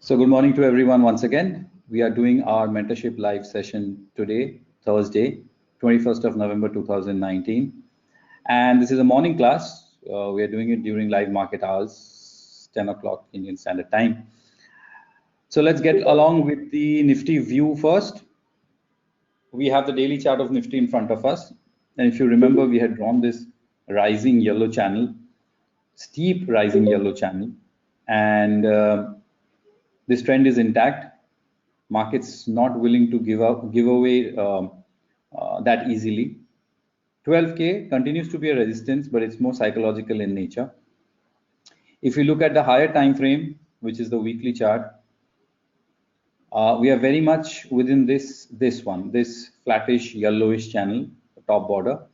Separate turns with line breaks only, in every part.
So good morning to everyone once again. We are doing our mentorship live session today, Thursday, 21st of November 2019. And this is a morning class. We are doing it during live market hours, 10 o'clock Indian Standard Time. So let's get along with the Nifty view first. We have the daily chart of Nifty in front of us. And if you remember, we had drawn this rising yellow channel, steep rising yellow channel. And this trend is intact. Markets not willing to give away that easily. 12K continues to be a resistance, but it's more psychological in nature. If you look at the higher time frame, which is the weekly chart, we are very much within this flattish yellowish channel, top border.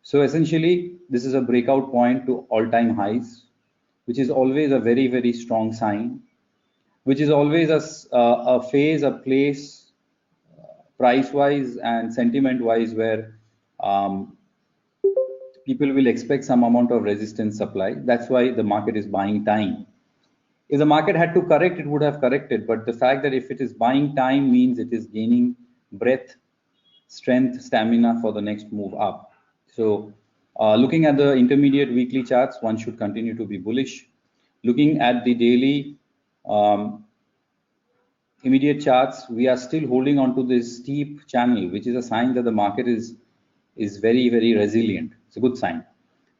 So essentially, this is a breakout point to all-time highs, which is always a very, very strong sign, which is always a phase, a place, price-wise and sentiment-wise, where people will expect some amount of resistance supply. That's why the market is buying time. If the market had to correct, it would have corrected. But the fact that if it is buying time means it is gaining breadth, strength, stamina for the next move up. So looking at the intermediate weekly charts, one should continue to be bullish. Looking at the daily immediate charts, we are still holding on to this steep channel, which is a sign that the market is very, very resilient. It's a good sign.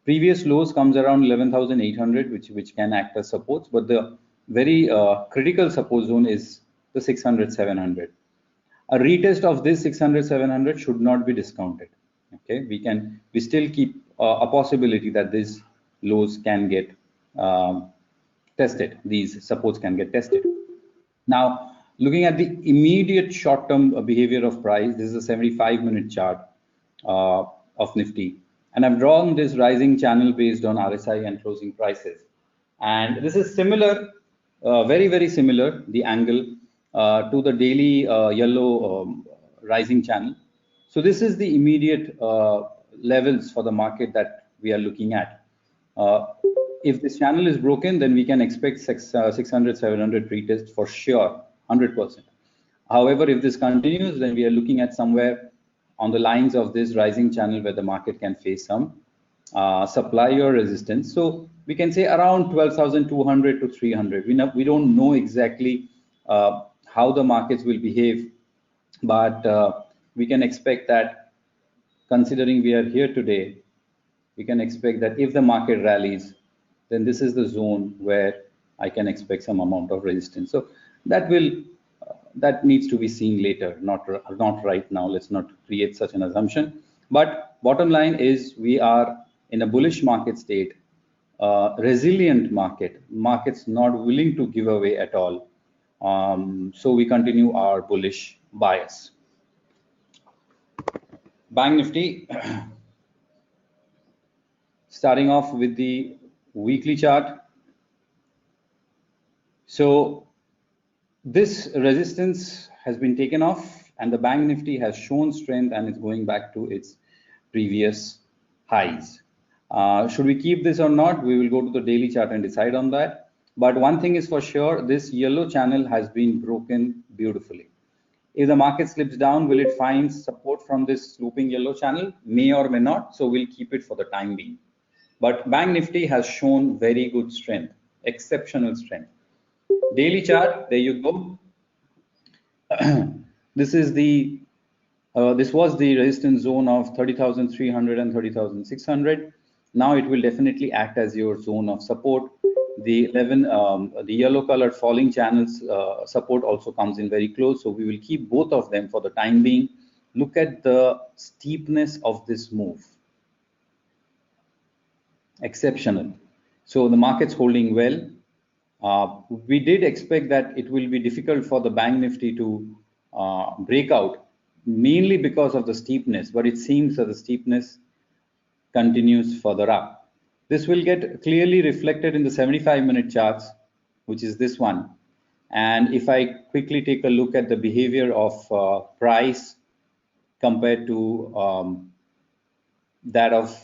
Previous lows comes around 11,800, which can act as supports, but the very critical support zone is the 600, 700. A retest of this 600, 700 should not be discounted. Okay, we still keep a possibility that these lows can get tested. These supports can get tested. Now, looking at the immediate short-term behavior of price, this is a 75-minute chart of Nifty. And I've drawn this rising channel based on RSI and closing prices. And this is similar, very, very similar, the angle to the daily yellow rising channel. So this is the immediate levels for the market that we are looking at. If this channel is broken, then we can expect 600, 700 retest for sure, 100%. However, if this continues, then we are looking at somewhere on the lines of this rising channel where the market can face some supply or resistance. So we can say around 12,200 to 300. We don't know exactly how the markets will behave, but we can expect that, considering we are here today, we can expect that if the market rallies, then this is the zone where I can expect some amount of resistance. So that needs to be seen later, not right now. Let's not create such an assumption. But bottom line is, we are in a bullish market state, resilient markets not willing to give away at all. So we continue our bullish bias. Bank Nifty, starting off with the weekly chart. So this resistance has been taken off, and the Bank Nifty has shown strength and is going back to its previous highs. Should we keep this or not? We will go to the daily chart and decide on that. But one thing is for sure, this yellow channel has been broken beautifully. If the market slips down, will it find support from this looping yellow channel? May or may not. So we'll keep it for the time being. But Bank Nifty has shown very good strength, exceptional strength. Daily chart, there you go. This is this was the resistance zone of 30,300 and 30,600. Now it will definitely act as your zone of support. The yellow colored falling channels support also comes in very close. So we will keep both of them for the time being. Look at the steepness of this move. Exceptional. So the market's holding well. We did expect that it will be difficult for the Bank Nifty to break out, mainly because of the steepness, but it seems that the steepness continues further up. This will get clearly reflected in the 75-minute charts, which is this one. And if I quickly take a look at the behavior of price compared to that of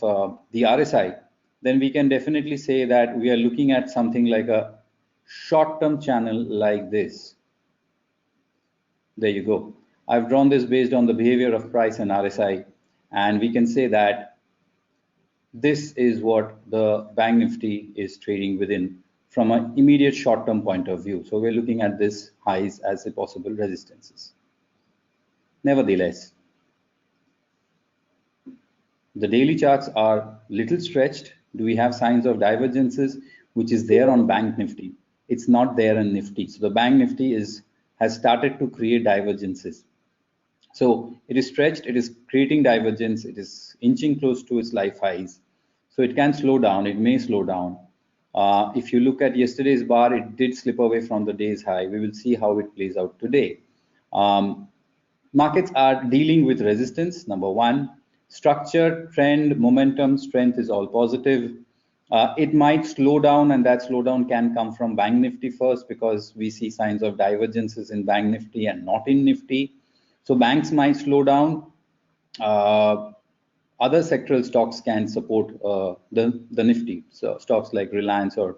the RSI, then we can definitely say that we are looking at something like a short-term channel like this. There you go. I've drawn this based on the behavior of price and RSI, and we can say that this is what the Bank Nifty is trading within from an immediate short-term point of view. So we're looking at this highs as a possible resistances. Nevertheless, the daily charts are little stretched. Do we have signs of divergences, which is there on Bank Nifty? It's not there in Nifty. So the Bank Nifty has started to create divergences. So it is stretched, it is creating divergence, it is inching close to its life highs. So it can slow down, it may slow down. If you look at yesterday's bar, it did slip away from the day's high. We will see how it plays out today. Markets are dealing with resistance, number one. Structure, trend, momentum, strength is all positive. It might slow down, and that slowdown can come from Bank Nifty first, because we see signs of divergences in Bank Nifty and not in Nifty. So banks might slow down. Other sectoral stocks can support the Nifty, so stocks like Reliance or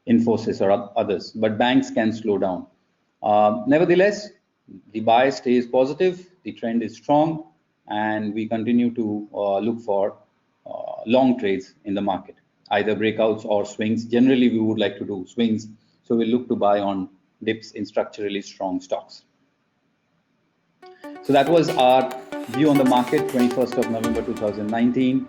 Infosys or others, but banks can slow down. Nevertheless, the buy stays positive, the trend is strong, and we continue to look for long trades in the market, either breakouts or swings. Generally, we would like to do swings, so we look to buy on dips in structurally strong stocks. So that was our view on the market, 21st of November 2019.